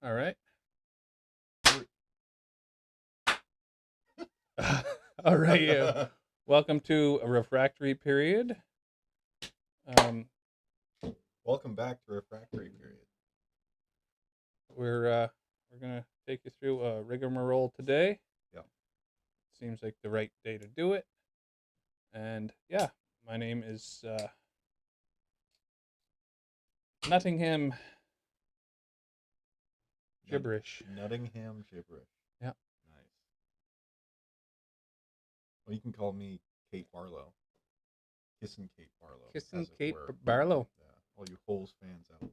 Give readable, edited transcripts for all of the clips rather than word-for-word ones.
All right. All right. Yeah. Welcome to a refractory period. Um, Welcome back to Refractory Period. we're gonna take you through a rigmarole today. Yeah. Seems like the right day to do it. And yeah, my name is Nottingham Gibberish. Nottingham Gibberish. Yeah. Nice. Well, you can call me Kate Barlow. Kissing Kate Barlow. Kissing as it Kate were. Barlow. Yeah. All you Holes fans out there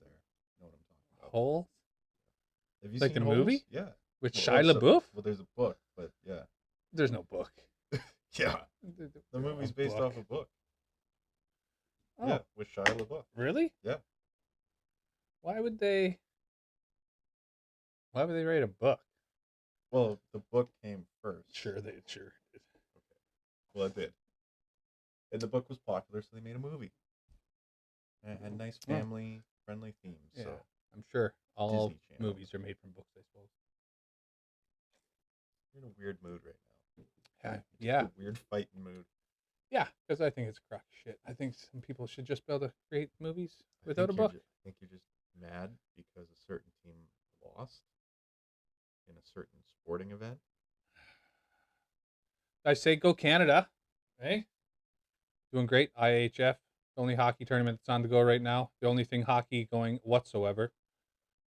know what I'm talking about. Holes? Have you Like seen the Holes? movie? Yeah. With Well, Shia LaBeouf? well, there's a book, but yeah. There's no book. Yeah. The movie's based off a book. Oh. Yeah, with Shia LaBeouf. Really? Yeah. Why would they write a book? Well, the book came first. Sure did. Okay. Well, it did. And the book was popular, so they made a movie. And had nice family-friendly themes. Yeah, So I'm sure all Disney Channel. movies are made from books, I suppose. you're in a weird mood right now. Yeah. A weird fighting mood. Yeah, because I think it's crock shit. I think some people should just be able to create movies without a book. I think you're just mad because a certain team lost in a certain sporting event. I say go Canada. Hey, doing great. IHF, the only hockey tournament that's on the go right now. The only thing hockey going whatsoever.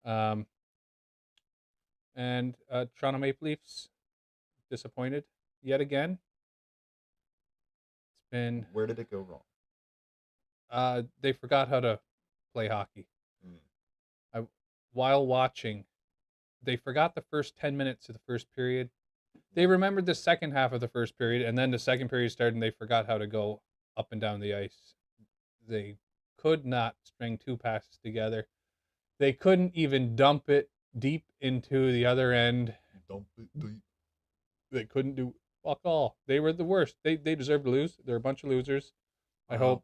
And Toronto Maple Leafs disappointed yet again. It's been Where did it go wrong? they forgot how to play hockey. While watching, they forgot the first 10 minutes of the first period. They remembered the second half of the first period, and then the second period started, and they forgot how to go up and down the ice. They could not string two passes together. They couldn't even dump it deep into the other end. Dump it deep. They couldn't do fuck all. They were the worst. They deserve to lose. They're a bunch of losers. I hope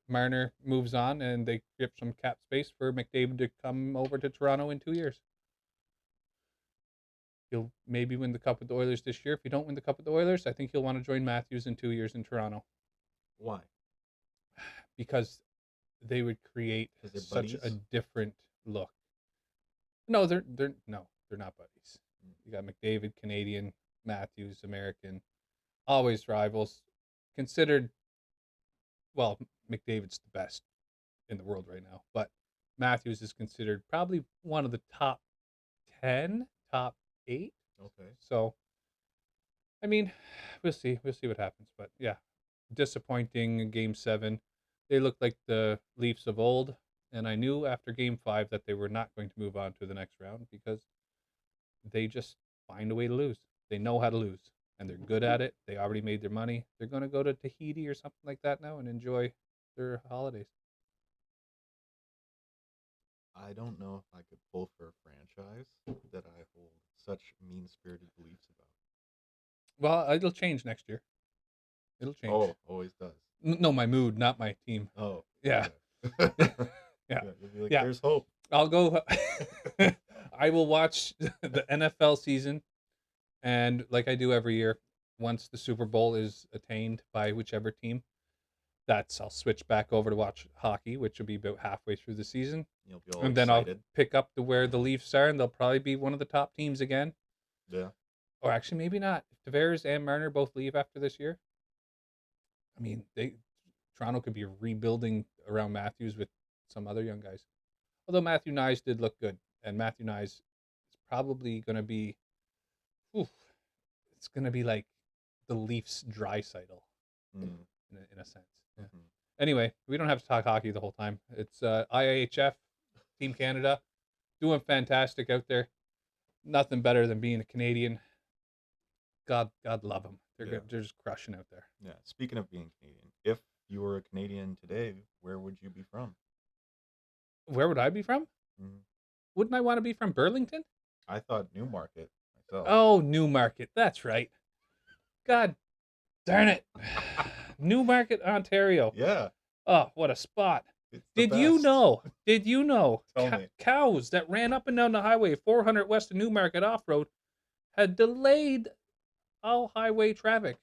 Marner moves on and they get some cap space for McDavid to come over to Toronto in 2 years. He'll maybe win the Cup with the Oilers this year. If he don't win the Cup with the Oilers, I think he'll want to join Matthews in 2 years in Toronto. Why? Because they would create such buddies? a different look. No, they're not buddies. You got McDavid, Canadian, Matthews, American, always rivals. Considered, well, McDavid's the best in the world right now, but Matthews is considered probably one of the top 10, top 8. Okay. So, I mean, we'll see. We'll see what happens. But yeah, disappointing in Game 7. They looked like the Leafs of old, and I knew after Game 5 that they were not going to move on to the next round because they just find a way to lose. They know how to lose, and they're good at it. They already made their money. They're going to go to Tahiti or something like that now and enjoy their holidays. I don't know if I could pull for a franchise that I hold such mean-spirited beliefs about. Well, it'll change next year. It'll change. Oh, always does. No, my mood, not my team. Oh. Yeah. Okay. Yeah. You'll be like, Yeah. There's hope. I'll go. I will watch the NFL season, and like I do every year, once the Super Bowl is attained by whichever team, I'll switch back over to watch hockey, which will be about halfway through the season. You'll be all And then excited. I'll pick up to where the Leafs are, and they'll probably be one of the top teams again. Yeah. Or actually, maybe not. If Tavares and Marner both leave after this year, I mean, Toronto could be rebuilding around Matthews with some other young guys. Although Matthew Nyes did look good, and Matthew Nyes is probably going to be, it's going to be like the Leafs Draisaitl in a sense. Yeah. Mm-hmm. Anyway, we don't have to talk hockey the whole time. It's IIHF, Team Canada, doing fantastic out there. Nothing better than being a Canadian. God love them. They're just crushing out there. Yeah. Speaking of being Canadian, if you were a Canadian today, where would you be from? Where would I be from? Mm-hmm. Wouldn't I want to be from Burlington? I thought Newmarket myself. Oh, Newmarket. That's right. God darn it. Newmarket, Ontario. Yeah. Oh, what a spot. It's the best. Did you know Tell me. cows that ran up and down the highway 400 west of Newmarket off-road had delayed all highway traffic?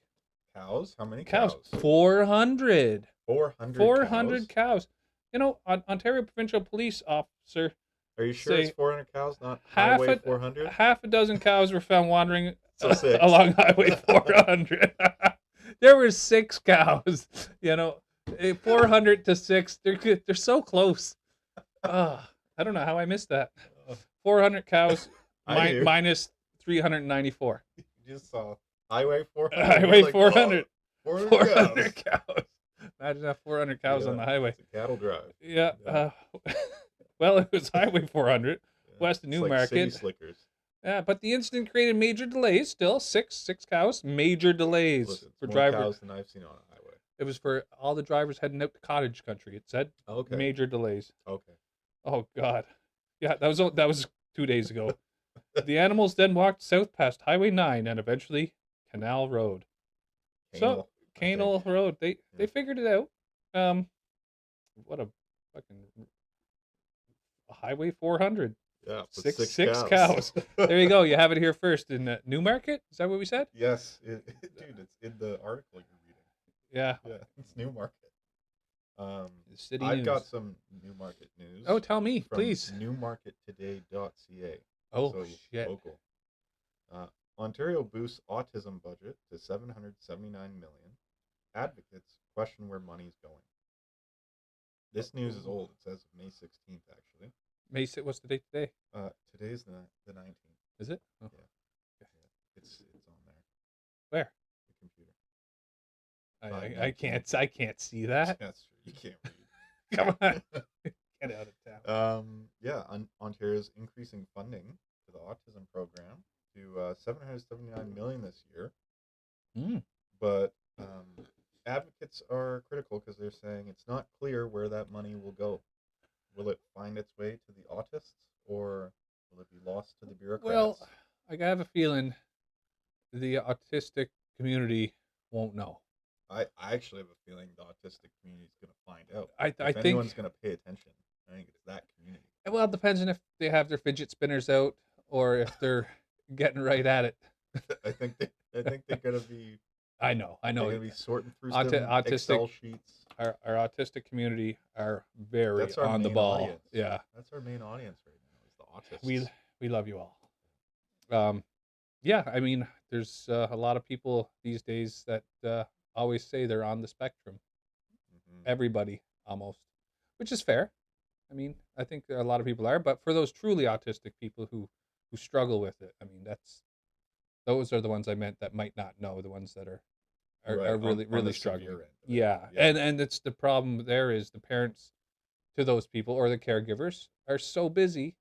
Cows? How many Cows. cows? 400. 400 400 cows? cows. You know, Ontario Provincial Police Officer Are you sure it's say 400 cows, not half Highway a 400? half a dozen cows were found wandering So 6. along Highway 400. There were 6 cows. You know, 400 to 6. They're so close. I don't know how I missed that. 400 cows I do. minus 394. You just saw Highway 400. Highway You're like, 400. "Whoa, 400 cows." cows. Imagine that 400 cows on the highway. It's a cattle drive. Yeah. Yeah. Well, it was Highway 400 Yeah. west of It's like Newmarket. city slickers. Yeah, but the incident created major delays. Still, six cows, major delays Listen, it's for more drivers. cows than I've seen on a highway. It was for all the drivers heading out to cottage country. It said Okay. major delays. Okay. Oh God, yeah, that was 2 days ago. The animals then walked south past Highway 9 and eventually Canal Road. So Canal Road, they figured it out. What a fucking Highway 400. Yeah, Six cows. There you go. You have it here first in Newmarket. Is that what we said? Yes, dude, it's in the article you're reading. Yeah. Yeah, it's Newmarket. The city I've news. got some Newmarket news. Oh, tell me, from please. Newmarkettoday.ca. Oh, so shit. Local. Ontario boosts autism budget to $779 million. Advocates question where money's going. This news is old. It says May 16th, actually. What's the date today? Today's the 19th. Is it? Oh. Yeah. It's on there. Where? The computer. I can't see that. That's true. You can't read. Come on. Get out of town. Ontario's increasing funding to the autism program to $779 million this year. But advocates are critical because they're saying it's not clear where that money will go. Will it find its way to the autists, or will it be lost to the bureaucrats? Well, I have a feeling the autistic community won't know. I actually have a feeling the autistic community is going to find out. I if think anyone's going to pay attention, I think it's that community. Well, it depends on if they have their fidget spinners out or if they're getting right at it. I think they're going to be. I know. They're going to be sorting through some Excel sheets. Our autistic community are very That's our on the main ball. audience. Yeah, that's our main audience right now. Is the autists. We love you all. Yeah, I mean, there's a lot of people these days that always say they're on the spectrum. Mm-hmm. Everybody almost, which is fair. I mean, I think a lot of people are, but for those truly autistic people who struggle with it, I mean, those are the ones I meant that might not know, the ones that are really struggling. Yeah. And it's the problem there is the parents to those people or the caregivers are so busy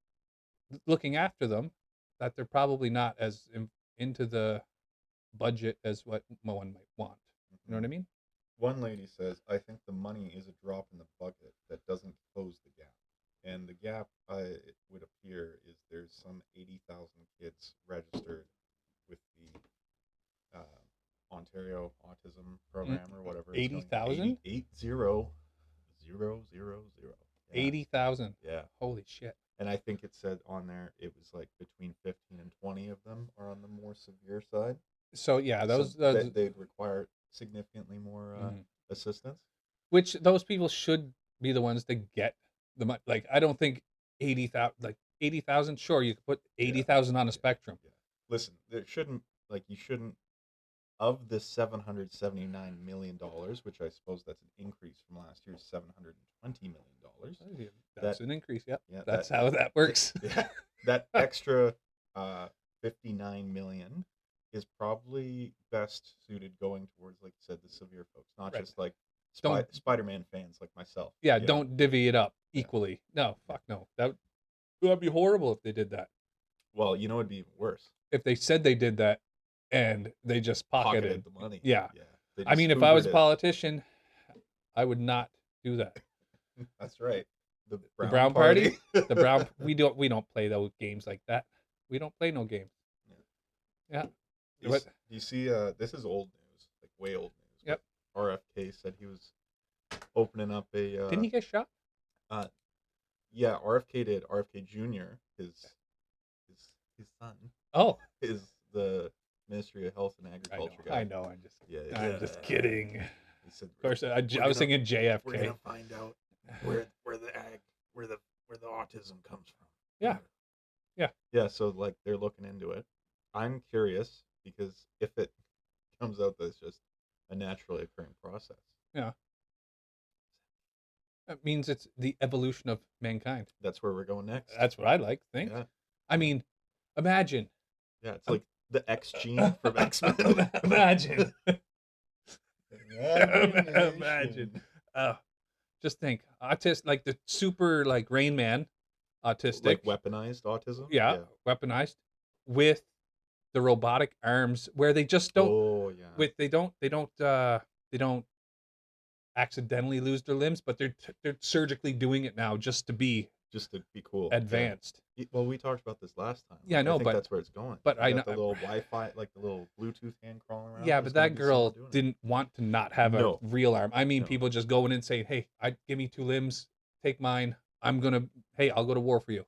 looking after them that they're probably not as into the budget as what one might want. You know what I mean? One lady says, I think the money is a drop in the bucket that doesn't close the gap. And the gap, it would appear, is there's some 80,000 kids registered with the Ontario Autism Program or whatever. 80,000? 80,000. 80,000. Yeah. Holy shit. And I think it said on there it was like between 15 and 20 of them are on the more severe side. So yeah, they'd require significantly more assistance. Which those people should be the ones to get the money. Like I don't think 80,000. Like 80,000. Sure, you could put 80,000 on a spectrum. Yeah. Listen, you shouldn't. Of the $779 million, which I suppose that's an increase from last year's $720 million. That's an increase. Yeah, that's that, how that works. Yeah, that extra $59 million is probably best suited going towards, like you said, the severe folks, not just like Spider-Man fans like myself. Yeah, don't divvy it up equally. No, fuck no. That'd be horrible if they did that. Well, you know, it'd be even worse if they said they did that. And they just pocketed the money. Yeah. I mean, if I was a politician, I would not do that. That's right. The Brown Party. The Brown. We don't play those games like that. We don't play no games. Yeah. Do you see? This is old news, like way old news. Yep. RFK said he was opening up a. Didn't he get shot? Uh, yeah, RFK did. RFK Jr. His his son Oh, is the Ministry of Health and I know, Agriculture guy. I know. Yeah, I'm yeah. just kidding. He said, Of course, "We're I was gonna thinking we're JFK. gonna find out where the where the autism comes from." Yeah, yeah, Yeah, so like they're looking into it. I'm curious because if it comes out that it's just a naturally occurring process. yeah. That means it's the evolution of mankind. That's where we're going next. That's what I like to think. Yeah. I mean, imagine. Yeah, it's Um, like the X gene from X-Men. imagine. Imagine. Imagination. Uh, just think, autistic, like the super, like Rain Man, autistic. Like weaponized autism? Yeah, Yeah. weaponized with the robotic arms, where they just don't. Oh, yeah. With they don't accidentally lose their limbs, but they're surgically doing it now just to be Just to be cool. Yeah. advanced. Well, we talked about this last time. Yeah, I Like, I know, think that's where it's going. but You I got know. the little Wi-Fi, like the little Bluetooth hand crawling around. Yeah, There's but gonna that be someone girl doing it. didn't want to not have a No. real arm. I mean, No. people just going in saying, "Hey, give me 2 limbs, take mine. I'm gonna. Hey, I'll go to war for you.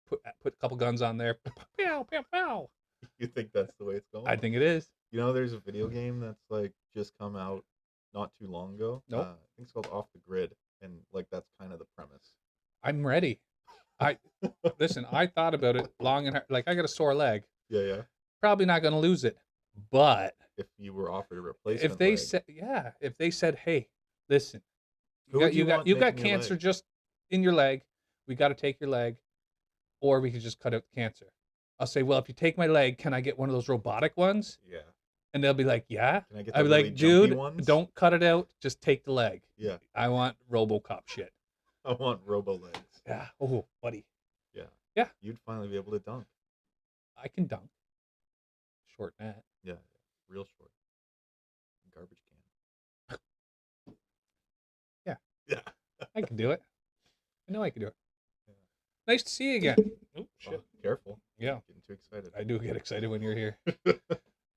Put a couple guns on there. Pow, pow, pow." You think that's the way it's I going? think it is. You know, there's a video game that's like just come out not too long ago. Nope. I think it's called Off the Grid, and like that's kind of the premise. I'm ready. I listen. I thought about it long and hard. Like I got a sore leg. Yeah, yeah. Probably not gonna lose it, but If you were offered a if replacement they leg, said, yeah, if they said, "Hey, listen, who would you want you got making your cancer leg? just in your leg. We got to take your leg, or we could just cut out the cancer." I'll say, "Well, if you take my leg, can I get one of those robotic ones?" Yeah. And they'll be like, "Yeah." Can I get I'll the be really like, jumpy "Dude, ones? don't cut it out. Just take the leg. Yeah. I want RoboCop shit." I want robo legs. Yeah. Oh, buddy. Yeah. Yeah. You'd finally be able to dunk. I can dunk. Short net. Yeah. Real short. Garbage can. Yeah. Yeah. I can do it. I know I can do it. Yeah. Nice to see you again. Oh, shit. Oh, careful. Yeah. Getting too excited. I do get excited when you're here.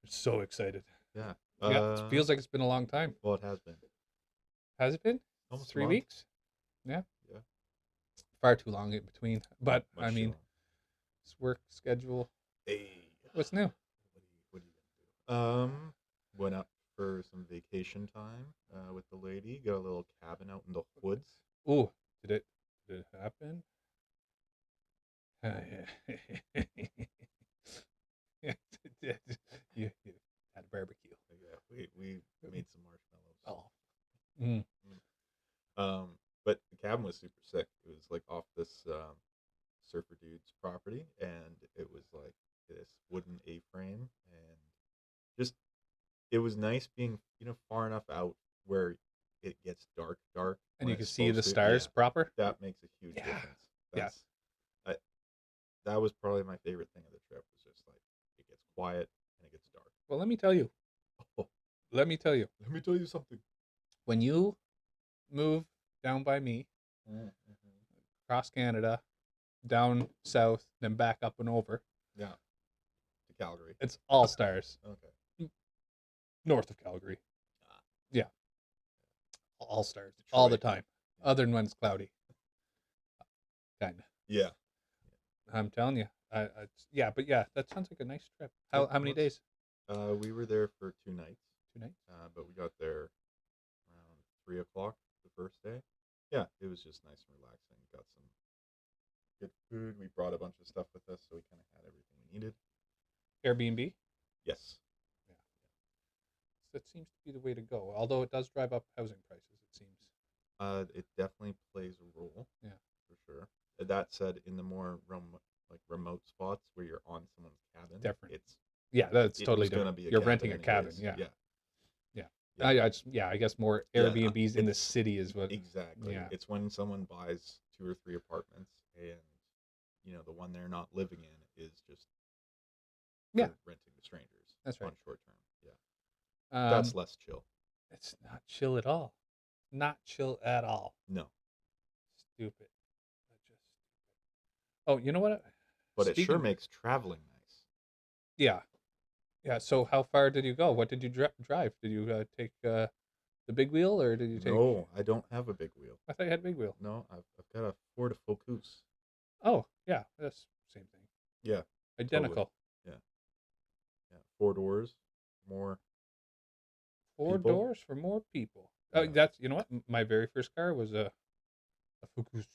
So excited. Yeah. Yeah. It feels like it's been a long time. Well, it has been. Has it been? Almost a 3 month. weeks? Yeah. Yeah. Far too long in between. But Much I too mean, long. it's work schedule. Hey. What's new? What are you gonna do? Went up for some vacation time with the lady. Got a little cabin out in the woods. Ooh, did it happen? You had a barbecue. Yeah, we made some marshmallows. Oh. Mm. But the cabin was super sick. It was like off this surfer dude's property, and it was like this wooden A-frame, and just it was nice being far enough out where it gets dark, And when you can it's see the supposed to. stars Yeah, proper? that makes a huge Yeah. difference. Yeah. That's I, that was probably my favorite thing of the trip. Was just like it gets quiet and it gets dark. Well, let me tell you. Oh, Let me tell you. let me tell you something. When you move down by me, Mm-hmm. across Canada, down south, then back up and over, Yeah, to Calgary. it's all stars. Okay. North of Calgary. Ah. Yeah. All stars. All the Detroit. time. Other than when it's cloudy. Kind of. Yeah. I'm telling you. Yeah, but yeah, that sounds like a nice trip. How It many was. days? We were there for 2 nights. 2 nights? But we got there around 3 o'clock the first day. Yeah, it was just nice and relaxing. Got some good food. We brought a bunch of stuff with us, so we kind of had everything we needed. Airbnb? Yes. Yeah. That seems to be the way to go. Although it does drive up housing prices, it seems. It definitely plays a role. Yeah. For sure. That said, in the more remote spots where you're on someone's cabin, Different. it's Yeah, that's it totally was gonna different. be a You're cabin renting a cabin. anyways. Yeah. Yeah. Yeah. I guess more Yeah, Airbnbs in the it's city is what. exactly. Yeah. It's when someone buys 2 or 3 apartments, and the one they're not living in is just Yeah. renting to strangers. That's right. On short term. Yeah, that's less chill. It's not chill at all. Not chill at all. No, Stupid. Oh, you know what? but it sure Speaking- makes traveling nice. Yeah. Yeah. So how far did you go? What did you drive? Did you take The big wheel, or did you take? No, I don't have a big wheel. I thought you had a big wheel. No, I've got a Ford Focus. Oh, yeah, that's same thing. Yeah, totally. Identical. Yeah, yeah. 4 doors, more Four people. doors for more people. Yeah, That's you know what? My very first car was a Focus.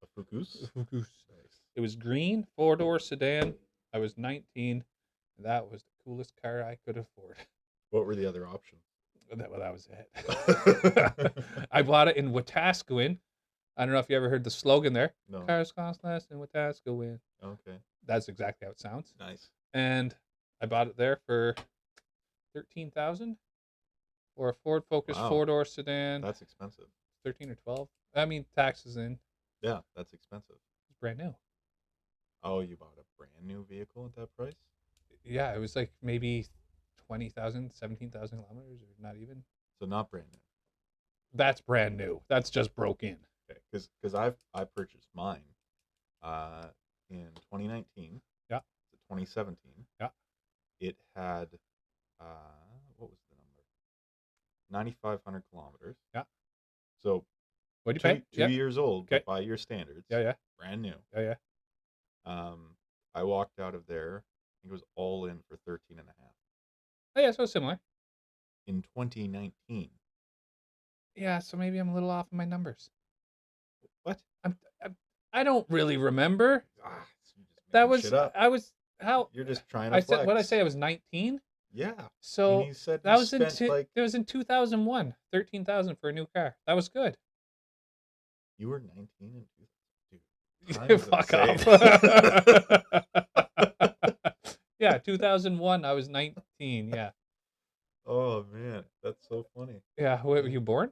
a Focus. A Focus. Nice. It was green, 4-door sedan. I was 19. And that was the coolest car I could afford. What were the other options? That was it. I bought it in Wetaskiwin. I don't know if you ever heard the slogan there. No. Cars cost less in Wetaskiwin. Okay. That's exactly how it sounds. Nice. And I bought it there for 13,000 or a Ford Focus Wow. 4-door sedan. That's expensive. 13 or 12. I mean, taxes in. Yeah, that's expensive. It's brand new. Oh, you bought a brand new vehicle at that price? Yeah, it was like maybe 20,000, 17,000 kilometers, or not even. So not brand new. That's brand new. That's just broke in. Okay, because I purchased mine in 2019. Yeah. To 2017. Yeah. It had what was the number? 9,500 kilometers. Yeah. So What do you two pay? two Yeah. years old, Okay. but by your standards. Yeah, yeah. Brand new. Yeah, yeah. I walked out of there. I think it was all in for 13 and a half. Oh, yeah, so similar. In 2019. Yeah, so maybe I'm a little off in my numbers. What? I don't really remember. You just That making was shit up. I was how You're just trying to I flex. said what I say I was 19. Yeah. So And you said that you was spent like it was in 2001. 13,000 for a new car. That was good. you were 19 and dude. Time is Fuck insane. off. Yeah, 2001. I was 19. Yeah. Oh man, that's so funny. Yeah. What, were you born?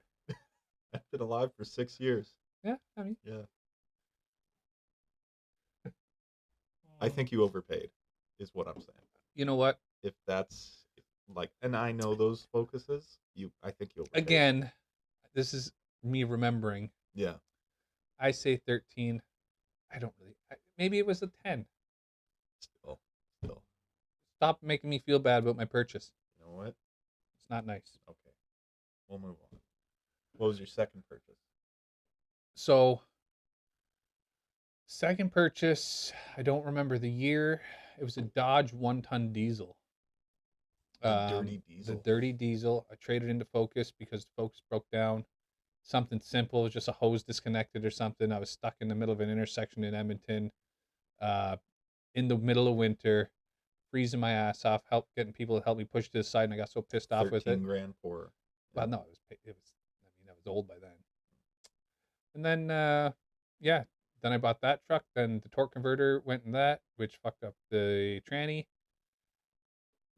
I've been alive for 6 years. Yeah. I mean, Yeah. I think you overpaid, is what I'm saying. you know what? If that's like, and I know those focuses, I think you overpaid. Again, this is me remembering. Yeah. I say 13. I don't really. Maybe it was a 10. Still. Stop making me feel bad about my purchase. You know what? It's not nice. Okay. We'll move on. What was your second purchase? So, second purchase, I don't remember the year. It was a Dodge 1-ton diesel. The dirty diesel. The dirty diesel. I traded into Focus because Focus broke down. Something simple, it was just a hose disconnected or something. I was stuck in the middle of an intersection in Edmonton, in the middle of winter, freezing my ass off, getting people to help me push to the side, and I got so pissed off with it. 13 grand poorer. Well, no, it was. I mean, I was old by then. And then, yeah, then I bought that truck. Then the torque converter went in that, which fucked up the tranny.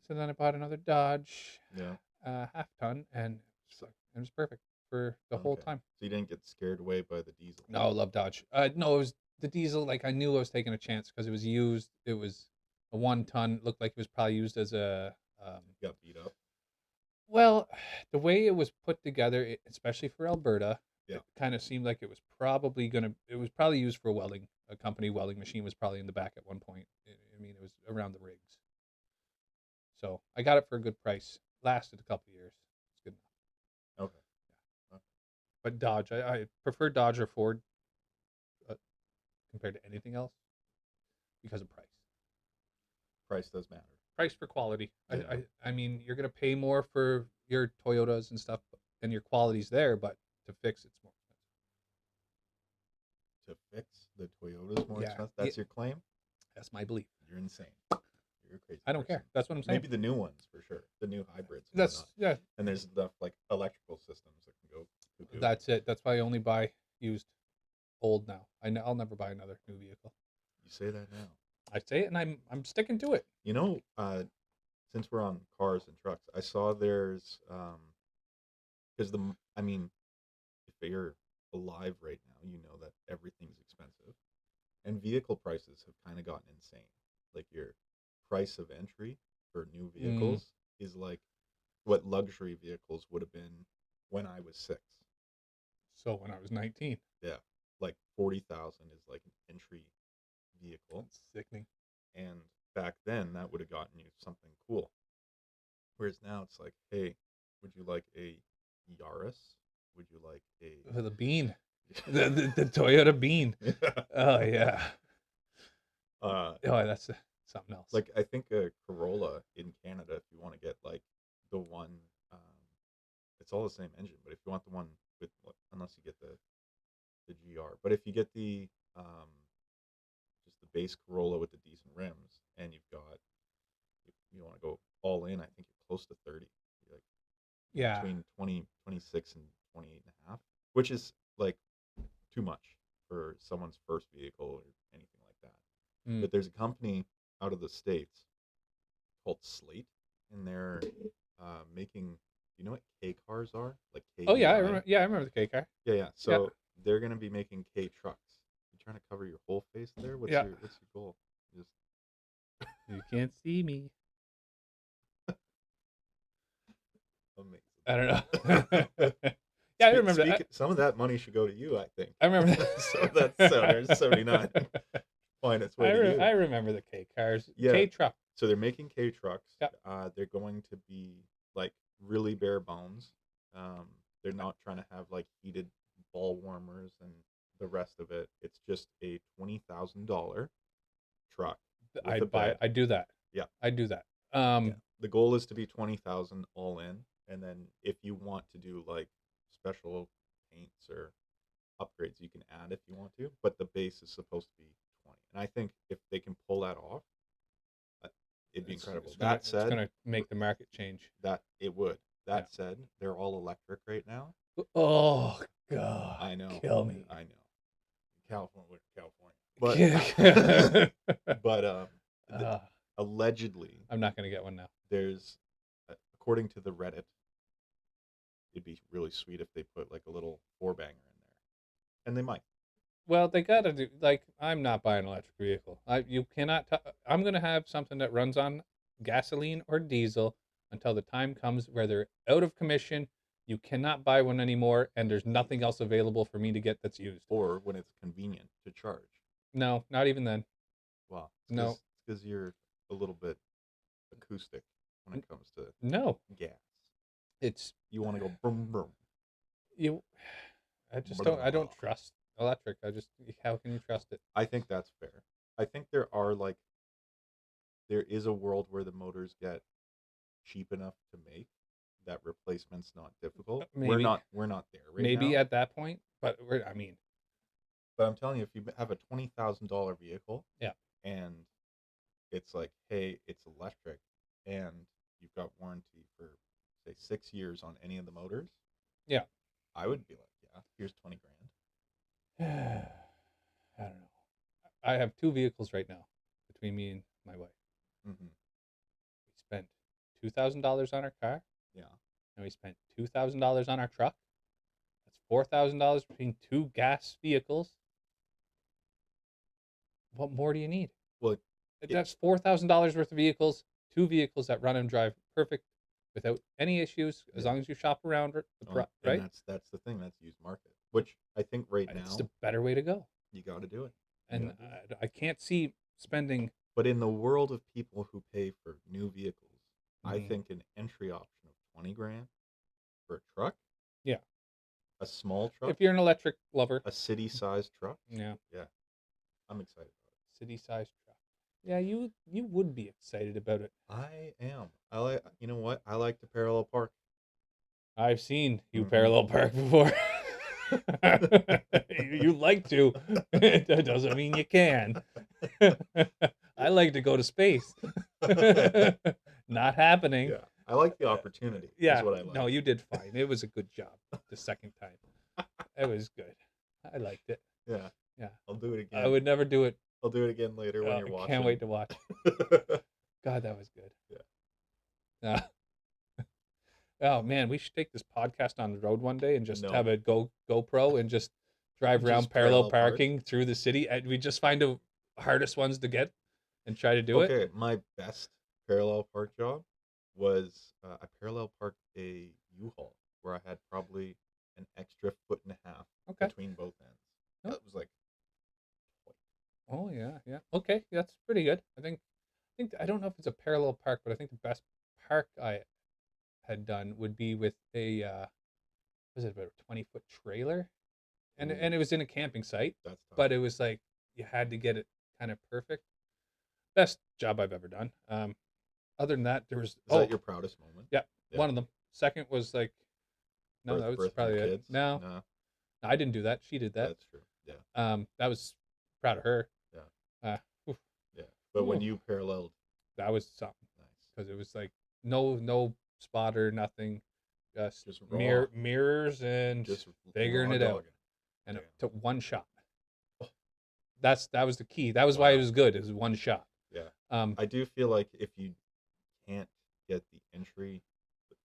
So then I bought another Dodge, Yeah. half ton, and it was perfect for the whole time. So you didn't get scared away by the diesel? No, I love Dodge. No, it was the diesel. Like I knew I was taking a chance because it was used. It was a 1-ton. Looked like it was probably used as a. Got beat up. Well, the way it was put together, especially for Alberta, Yeah. it kind of seemed like it was probably It was probably used for welding. A company welding machine was probably in the back at one point. I mean, it was around the rigs. So I got it for a good price. Lasted a couple of years. It's good enough. Okay. Yeah. But Dodge, I prefer Dodge or Ford compared to anything else because of price. Price does matter. Price for quality. Yeah. I mean, you're gonna pay more for your Toyotas and stuff, and your quality's there, but to fix it's more expensive. To fix the Toyota's more expensive? That's your claim? That's my belief. You're insane. You're a crazy. I don't care. That's what I'm saying. Maybe the new ones for sure. The new hybrids. That's yeah. And there's enough like electrical systems that can go cuckoo. That's it. That's why I only buy used, old now. I'll never buy another new vehicle. You say that now. I say it, and I'm sticking to it. You know, since we're on cars and trucks, I saw there's because I mean, if you're alive right now, you know that everything's expensive, and vehicle prices have kind of gotten insane. Like your price of entry for new vehicles is like what luxury vehicles would have been when I was 6. So when I was 19. Yeah, like 40,000 is like an entry vehicle. That's sickening. And back then, that would have gotten you something cool. Whereas now, it's like, hey, would you like a Yaris? Would you like The Bean, a the Toyota Bean. yeah. Oh yeah. Uh, Oh, that's something else. like I think a Corolla in Canada, if you want to get like the one, um, it's all the same engine, but if you want the one with, unless you get the GR, but if you get the just the base Corolla with the decent rims, and you've got, if you want to go all in, I think you're close to 30. You're like Yeah. between 20, 26 and 28 and a half, which is like too much for someone's first vehicle or anything like that. Mm. But there's a company out of the States called Slate, and they're making. You know what K cars are? Like Oh yeah, I KEI. remember. Yeah, I remember the K car. Yeah, yeah. Yeah, So they're gonna be making K trucks. You trying to cover your whole face there? yeah. What's your goal? Just You can't see me. I don't know. amazing. Yeah, I remember that. Some of that money should go to you, I think. I remember So that's 779. Find its way to you. I remember the K cars. Yeah. K truck. So they're making K trucks. Yep. They're going to be like really bare bones. They're not trying to have like heated ball warmers and the rest of it. It's just a $20,000 truck with a bed. I do that. Yeah. I do that. Yeah. The goal is to be 20,000 all in, and then if you want to do like special paints or upgrades, you can add if you want to. But the base is supposed to be 20, and I think if they can pull that off, it'd be incredible. It's gonna make the market change. That it would. That said, they're all electric right now. Oh God! I know. Kill me. I know. California. But allegedly, I'm not gonna get one now. there's, according to the Reddit, it'd be really sweet if they put like a little four banger in there, and they might. Well, they gotta do like I'm not buying an electric vehicle. You cannot. I'm gonna have something that runs on gasoline or diesel until the time comes where they're out of commission. You cannot buy one anymore, and there's nothing else available for me to get that's used. Or when it's convenient to charge. No, not even then. Well, No. it's because you're a little bit acoustic when it comes to No, gas. it's You want to go boom boom. you. I just don't. I don't trust electric. How can you trust it? I think that's fair. I think there is a world where the motors get cheap enough to make that replacement's not difficult. We're Maybe. not there right Maybe now. at that point, but But I'm telling you, if you have a $20,000 vehicle, Yeah. and it's like, hey, it's electric, and you've got warranty for say 6 years on any of the motors, Yeah. I would be like, yeah, here's 20 grand. I don't know. I have two vehicles right now between me and my wife. Mm-hmm. We spent $2,000 on our car, Yeah. and we spent $2,000 on our truck. That's $4,000 between two gas vehicles. What more do you need? Well, That's $4,000 worth of vehicles, two vehicles that run and drive perfect without any issues, as Yeah. long as you shop around right? and that's the thing. That's used market, which I think right now It's the better way to go. you got to do it. And I can't see spending. But in the world of people who pay for new vehicles, I Mhm. think an entry option of 20 grand for a truck, Yeah. a small truck, If you're an electric lover, a city-sized truck, yeah, I'm excited about it. city-sized truck. Yeah, you would be excited about it. I am. I like. You know what? I like to parallel park. I've seen you Mhm. parallel park before. You like to. That doesn't mean you can. I like to go to space. Not happening. Yeah, I like the opportunity. Yeah. is what I like. No, you did fine. It was a good job the second time. It was good. I liked it. Yeah. Yeah. I'll do it again. I would never do it. I'll do it again later when you're watching. Can't wait to watch. God, that was good. Yeah. Oh man, we should take this podcast on the road one day and just No. have a GoPro and just drive Just around parallel park. parking through the city. And we just find the hardest ones to get and try to do it. Okay, my best parallel park job was I parallel parked a U-Haul where I had probably an extra 1.5 feet Okay. between both ends. Oh. That was like, Oh yeah, yeah. Okay, that's pretty good. I think I don't know if it's a parallel park, but I think the best park I had done would be with a was it about a 20-foot trailer, and Ooh, it was in a camping site, that's tough. but it was like you had to get it kind of perfect. Best job I've ever done. Other than that, there was Is that your proudest moment? yeah, Yeah. one of them. Second was like no, that was Birth of your probably it. kids? No, No, I didn't do that. She did that. that's true. Yeah, That was proud of her. yeah, Uh, oof, yeah. But when oof, you paralleled, that was something nice. because it was like no spotter, nothing, just Just raw. mirrors and Just figuring raw it out, dogging. and Damn. it took one shot. Oh, That was the key. That was why it wow. was good. It was one shot. Yeah. Um, I do feel like if you can't get the entry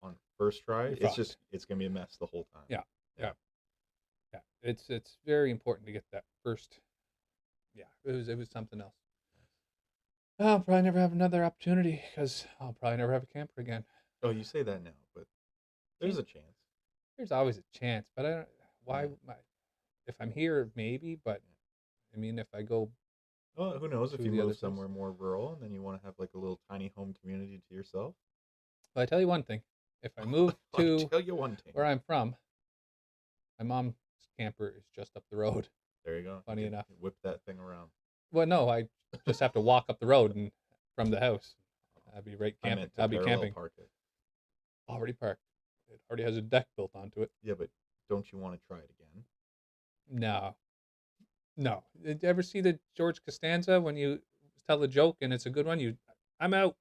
on first try, you're it's fucked. just it's gonna be a mess the whole time. Yeah, Yeah. yeah, yeah. It's very important to get that first. Yeah, it was something else. I'll probably never have another opportunity because I'll probably never have a camper again. Oh, you say that now, but there's Can't, a chance. there's always a chance, but I don't. Why? Yeah. If I'm here, maybe. But I mean, if I go Well, who knows if to you the other move place, somewhere more rural and then you want to have like a little tiny home community to yourself. but I tell you one thing: if I move I to tell you one thing. where I'm from, my mom's camper is just up the road. There you go. Funny You can enough. whip that thing around. Well, no, I just have to walk up the road and from the house. I'd be right I camping. meant to I'll be parallel camping. park it. Already parked. It already has a deck built onto it. Yeah, but don't you want to try it again? No, no. Did you ever see the George Costanza when you tell a joke and it's a good one? I'm out.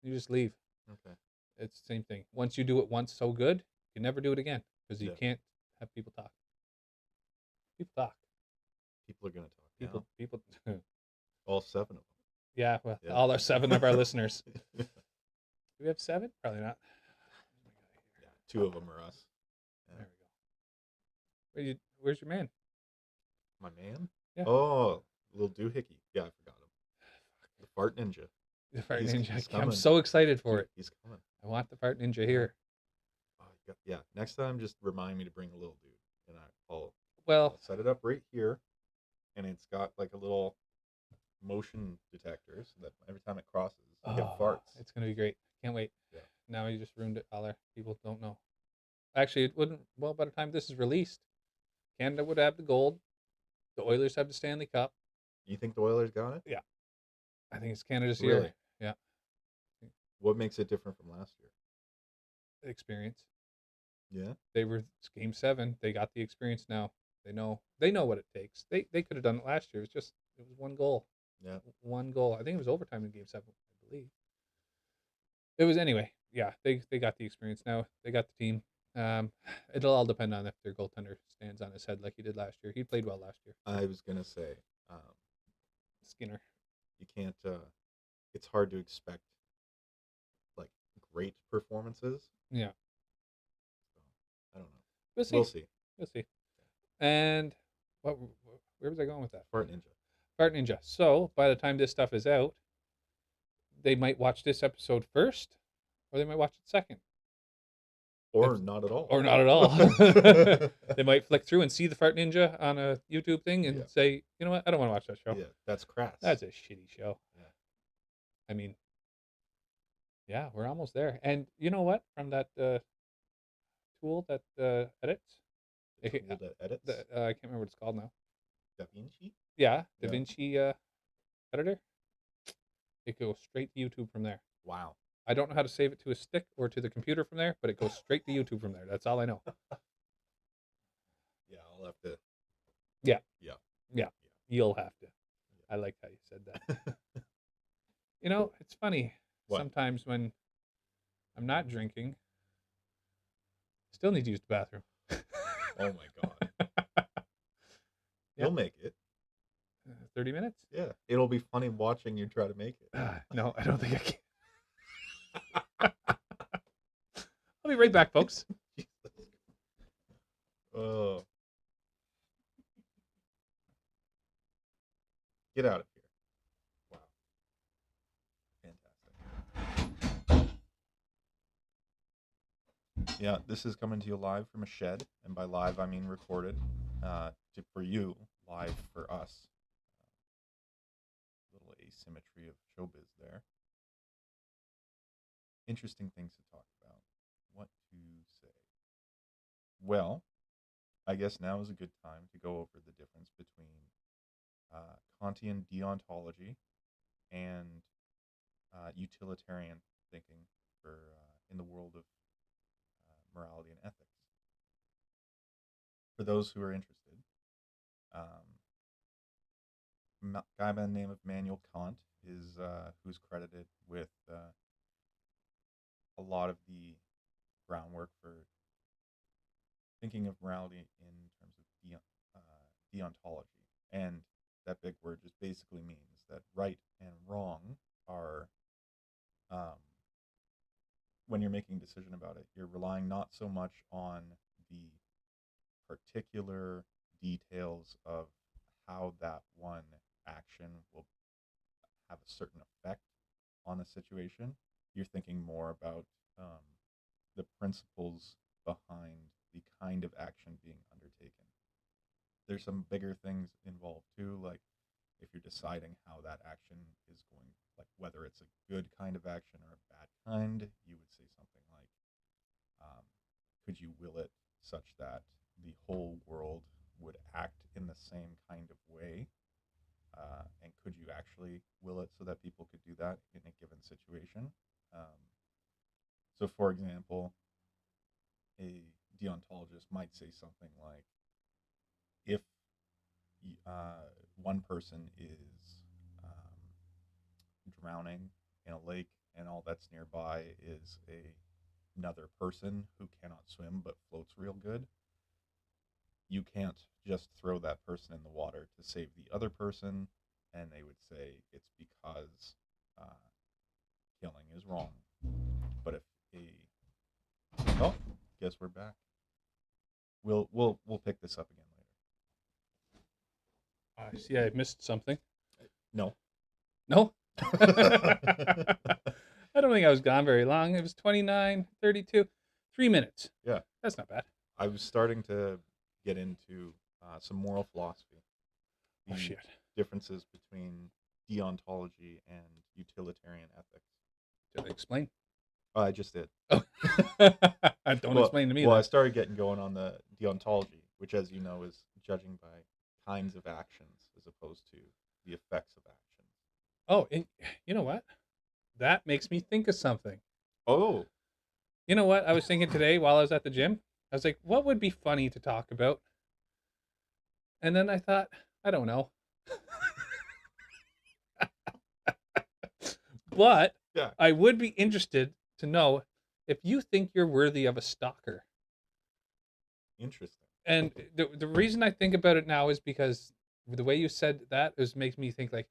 You just leave. Okay. It's the same thing. Once you do it once so good, you never do it again because you Yeah. can't have people talk. People talk. People are gonna talk People, now. people. All 7 of Yeah, well, them. all our 7 of our listeners. Yeah. Do we have 7? Probably not. Yeah, 2 of them are us. Yeah. There we go. Where's your man? My man? Yeah. Oh, little doohickey. Yeah, I forgot him. The fart ninja. The Fart He's Ninja. I'm coming. so excited for it. He's coming. I want the Fart Ninja here. Oh, yeah. Next time, just remind me to bring a little dude, and I'll Well, set it up right here, and it's got like a little motion detector, so that every time it crosses, it farts. it's gonna be great. Can't wait. Yeah. Now you just ruined it, Aller. People don't know. Actually, it wouldn't. Well, by the time this is released, Canada would have the gold. The Oilers have the Stanley Cup. You think the Oilers got it? Yeah, I think it's Canada's Really? year. Yeah, What makes it different from last year? experience. Yeah. They were Game 7. They got the experience now. They know what it takes. They could have done it last year. It was one goal. Yeah. One goal. I think it was overtime in Game 7. I believe it was anyway. Yeah, they got the experience now. They got the team. It'll all depend on if their goaltender stands on his head like he did last year. He played well last year. I was gonna say, Skinner. you can't. It's hard to expect like great performances. Yeah, So, I don't know. we'll see. We'll see. We'll see. And what? Where was I going with that? Fart Ninja. Fart Ninja. So by the time this stuff is out, they might watch this episode first, or they might watch it second, Or not at all. or not at all. They might flick through and see the Fart Ninja on a YouTube thing and Yeah. say, you know what, I don't want to watch that show. Yeah, that's crass. That's a shitty show. Yeah. I mean, yeah, we're almost there. And you know what? From that tool that edits, The tool that edits. I can't remember what it's called now. Da Vinci. Yeah, Yeah. DaVinci editor. It goes straight to YouTube from there. Wow. I don't know how to save it to a stick or to the computer from there, but it goes straight to YouTube from there. That's all I know. Yeah, I'll have to. Yeah. Yeah. Yeah. You'll have to. I like how you said that. You know, it's funny. What? Sometimes when I'm not drinking, I still need to use the bathroom. Oh my god. You'll make it. 30 minutes? Yeah. It'll be funny watching you try to make it. No, I don't think I can. I'll be right back, folks. Oh. Get out of here. Wow. Fantastic. Yeah, this is coming to you live from a shed, and by live I mean recorded. For you, live for us. Little asymmetry of showbiz there. Interesting things to talk about. What to say. Well, I guess now is a good time to go over the difference between Kantian deontology and utilitarian thinking for in the world of morality and ethics. For those who are interested, um, guy by the name of Immanuel Kant is who's credited with a lot of the groundwork for thinking of morality in terms of deontology. And that big word just basically means that right and wrong are, um, when you're making a decision about it, you're relying not so much on the particular details of how that one action will have a certain effect on a situation. You're thinking more about the principles behind the kind of action being undertaken. There's some bigger things involved too, like if you're deciding how that action is going, like whether it's a good kind of action or a bad kind, you would say something like, um, could you will it such that the whole world would act in the same kind of way? And could you actually will it so that people could do that in a given situation? Um, so, for example, a deontologist might say something like, if one person is drowning in a lake and all that's nearby is another person who cannot swim but floats real good, you can't just throw that person in the water to save the other person, and they would say it's because uh, killing is wrong. But if oh, guess we're back. We'll pick this up again I see I missed something. later. No. No? I don't think I was gone very long. It was 29, 32, 3 minutes. Yeah. That's not bad. I was starting to get into some moral philosophy. Oh, The shit. differences between deontology and utilitarian ethics. Did I explain? I just did. Oh. Don't explain to me. Well, I Then. started getting going on the deontology, which, as you know, is judging by kinds of actions as opposed to the effects of actions. Oh, and you know what? That makes me think of something. Oh, You know what? I was thinking today while I was at the gym. I was like, what would be funny to talk about? And then I thought, I don't know. But yeah, I would be interested to know if you think you're worthy of a stalker. interesting. And the reason I think about it now is because the way you said that is makes me think like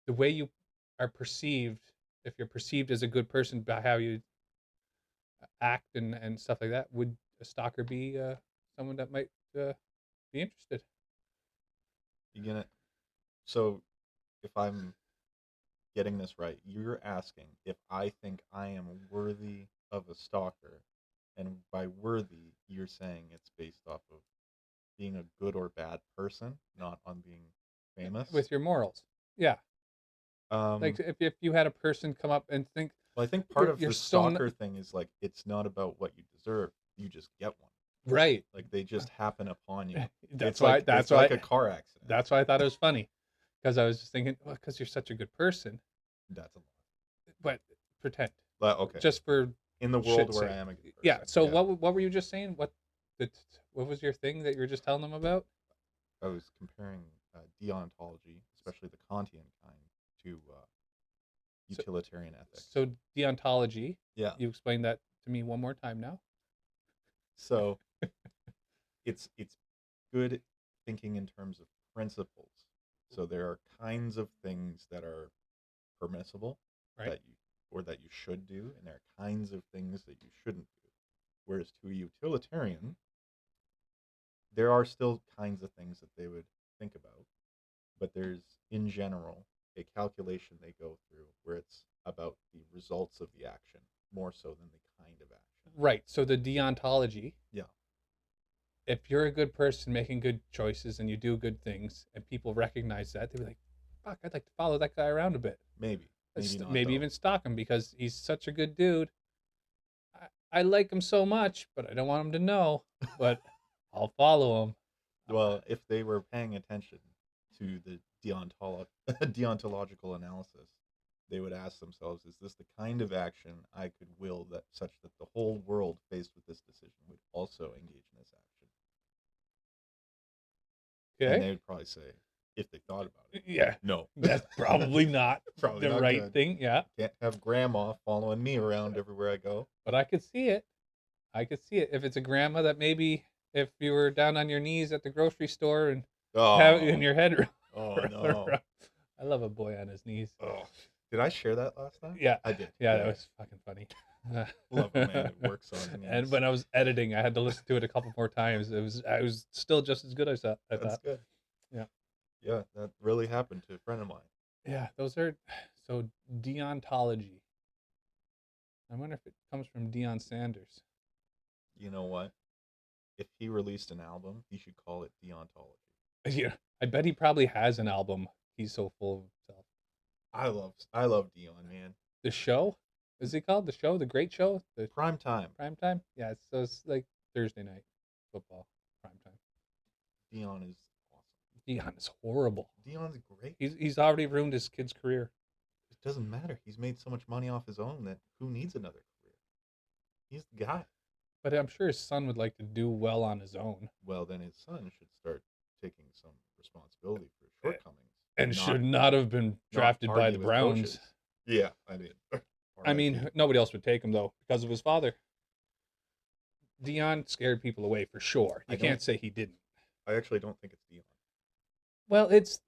the way you are perceived, if you're perceived as a good person by how you act and stuff like that, would a stalker be someone that might be interested? You get it? So, if I'm getting this right, you're asking if I think I am worthy of a stalker, and by worthy, you're saying it's based off of being a good or bad person, not on being famous. With your morals. Yeah. Like Um, if you had a person come up and think well, I think part of you're the so stalker thing is like it's not about what you deserve; you just get one. right. Like they just happen upon you. That's It's why like that's it's why like a car accident. that's why I thought it was funny because I was just thinking, well, because you're such a good person, That's a but pretend lot. Okay, just for in the world shit's where sake. I am a good Yeah. person. So Yeah, what were you just saying? The, what was your thing that you were just telling them about? I was comparing deontology, especially the Kantian kind, to So, utilitarian ethics. so deontology. Yeah. You explained that to me one more time now. So it's good thinking in terms of principles. So there are kinds of things that are permissible Right. that you or that you should do, and there are kinds of things that you shouldn't do. Whereas to a utilitarian, there are still kinds of things that they would think about, but there's in general a calculation they go through where it's about the results of the action more so than the kind of action. Right. So the deontology. Yeah, If you're a good person making good choices and you do good things, and people recognize that, they'd be like, "Fuck, I'd like to follow that guy around a bit." maybe, maybe not Maybe though. even stalk him because he's such a good dude. I like him so much, but I don't want him to know. But I'll follow him. Well, if they were paying attention to the deontological analysis, they would ask themselves, is this the kind of action I could will that such that the whole world faced with this decision would also engage in this action? And Okay. they would probably say, if they thought about it, Yeah. no. That's probably not Probably the not right good. thing. Yeah. Can't have grandma following me around everywhere I go. But I could see it. I could see it. If it's a grandma that maybe if you were down on your knees at the grocery store and have it in Oh, your head. oh no. I love a boy on his knees. Oh, did I share that last time? Yeah. I did. Yeah, that was fucking funny. Love a man that works on his And knees. when I was editing, I had to listen to it a couple more times. I was still just as good. I That's thought. good. Yeah. Yeah, that really happened to a friend of mine. Yeah, those are so deontology. I wonder if it comes from Deion Sanders. You know what? If he released an album, he should call it Deontology. Yeah, I bet he probably has an album. He's so full of himself. I love Dion, man. The show, is it called the show? The Great Show, the Prime time. prime time. Yeah, it's like Thursday night football prime time. Dion is awesome. Deion is horrible. Dion's great. He's already ruined his kid's career. It doesn't matter. He's made so much money off his own that who needs another career? He's the guy. But I'm sure his son would like to do well on his own. Well, then his son should start taking some responsibility for his shortcomings And should not have been drafted by argue the with Browns. coaches. Yeah, I mean, I mean, nobody else would take him though because of his father. Deion scared people away for sure. You can't say he didn't. I actually don't think it's Dion. Well, it's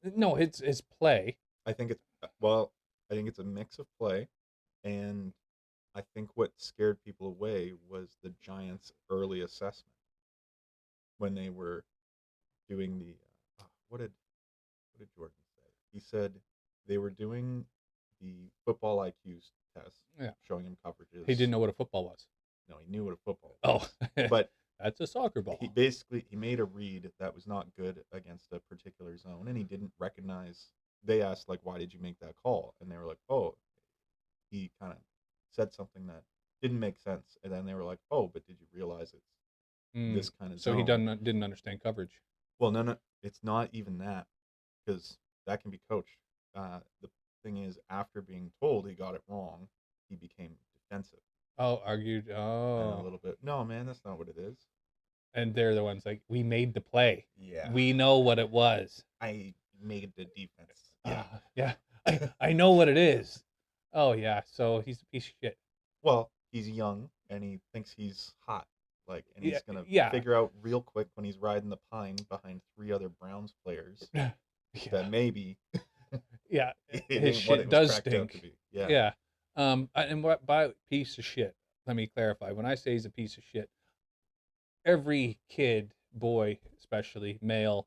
his play. I think it's a mix of play, and I think what scared people away was the Giants' early assessment when they were doing the what did Jordan say? He said they were doing the football IQ test, Yeah. showing him coverages. He didn't know what a football was. No, he knew what a football Oh, was. But that's a soccer ball. he made a read that was not good against a particular zone, and he didn't recognize. They asked, like, why did you make that call? And they were like, oh, he kind of said something that didn't make sense. And then they were like, oh, but did you realize it's this kind of So zone? he didn't understand coverage. Well, no, it's not even that, because that can be coached. The thing is, after being told he got it wrong, he became defensive. Oh, argued. And Oh, a little bit. No, man, that's not what it is. and they're the ones like, we made the play. Yeah. We know what it was. I made the defense. Yeah. Yeah. I know what it is. Oh yeah. So he's a piece of shit. Well, he's young and he thinks he's hot. Like, and he's gonna Yeah. figure out real quick when he's riding the pine behind 3 other Browns players Yeah. that maybe Yeah. it His ain't what shit it was does cracked out stink. to be. Yeah. Yeah. And what by piece of shit? Let me clarify. When I say he's a piece of shit, every kid, boy, especially male,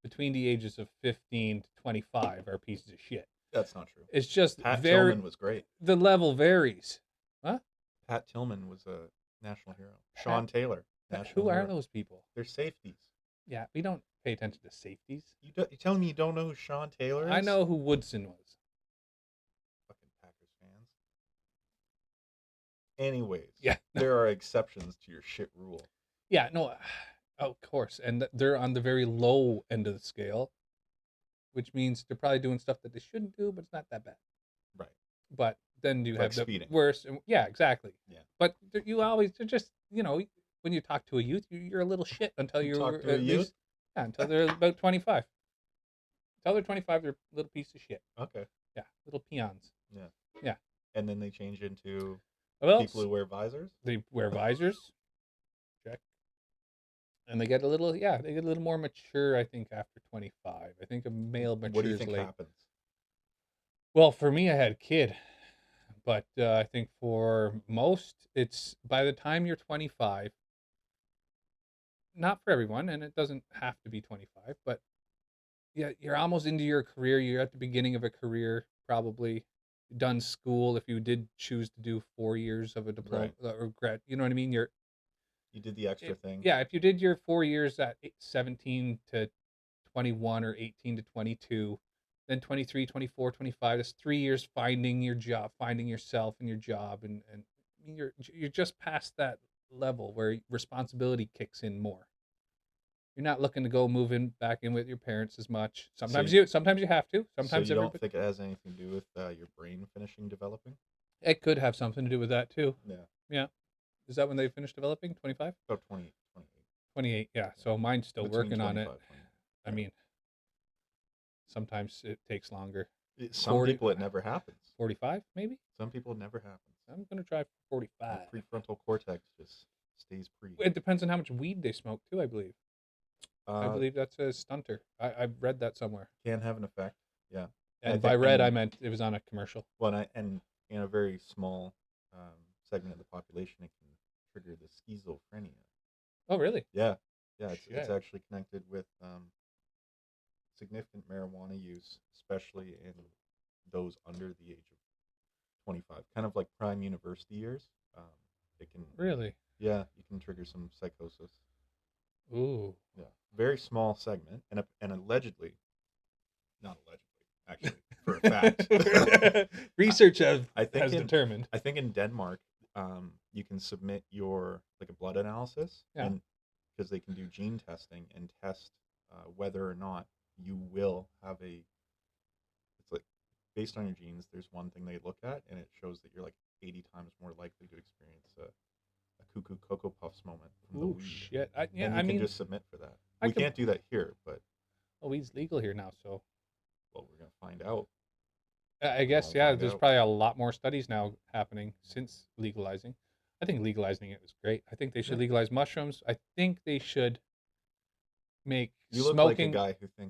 between the ages of 15 to 25 are pieces of shit. That's not true. It's just Pat Tillman was great. The level varies. Huh? Pat Tillman was a national hero. Sean Taylor. Who are those people? They're safeties. Yeah, we don't pay attention to safeties. You telling me you don't know who Sean Taylor is? I know who Woodson was. Fucking Packers fans. Anyways, Yeah. there are exceptions to your shit rule. Yeah, no, of course. And they're on the very low end of the scale, which means they're probably doing stuff that they shouldn't do, but it's not that bad. Right. But then you Like have the speeding. worst. Yeah, exactly. Yeah. But you always, they're just, when you talk to a youth, you're a little shit until You you're talk to a at youth? least, yeah, until they're about 25. Until they're 25, they're a little piece of shit. Okay. Yeah, little peons. Yeah. Yeah. And then they change into Well, people who wear visors? they wear visors. Check. And they get a little, more mature, I think, after 25. I think a male matures What do you think late. happens? Well, for me, I had a kid. But I think for most, it's by the time you're 25, not for everyone, and it doesn't have to be 25, but yeah, you're almost into your career. You're at the beginning of a career, probably done school if you did choose to do 4 years of a diploma or grad. You know what I mean? You did the extra thing. Yeah, if you did your 4 years at 17 to 21 or 18 to 22, then 23, 24, 25, that's 3 years finding your job, finding yourself and your job and you're just past that level where responsibility kicks in more. You're not looking to go move in back in with your parents as much. So Sometimes you have to. so Sometimes you don't everybody. think it has anything to do with your brain finishing developing? It could have something to do with that too. Yeah, Yeah. Is that when they finish developing? 25? about 20, 28. 28. Yeah. Yeah, So mine's still between working on it. 25, 20. I Yeah. mean, sometimes it takes longer. Some 40, people it never happens. 45 maybe? Some people it never happens. I'm going to try The 45. prefrontal cortex just stays pre. It depends on how much weed they smoke too, I believe. I Uh, believe that's a stunter. I've read that somewhere. can have an effect. Yeah, And by think, read, I meant it was on a commercial. well, and in a very small segment of the population, it can trigger the schizophrenia. Oh, really? Yeah, yeah, it's Shit. actually connected with significant marijuana use, especially in those under the age of 25, kind of like prime university years. Um, it can, Really? yeah, you can trigger some psychosis. Ooh. Yeah, very small segment, and allegedly, not allegedly, actually, for a fact. Research I think has determined. I think in Denmark, you can submit your like a blood analysis, Yeah. and because they can do gene testing and test whether or not you will have a. It's like based on your genes. There's one thing they look at, and it shows that you're like 80 times more likely to experience a cuckoo cocoa puffs moment from the Ooh, weed. shit. And you can just submit for that. We can't do that here, but weed's legal here now, so well, we're gonna find out. I We guess won't yeah. find There's out. probably a lot more studies now happening since legalizing. I think legalizing it was great. I think they should Yeah. legalize mushrooms. I think they should make You look like a smoking. guy who thinks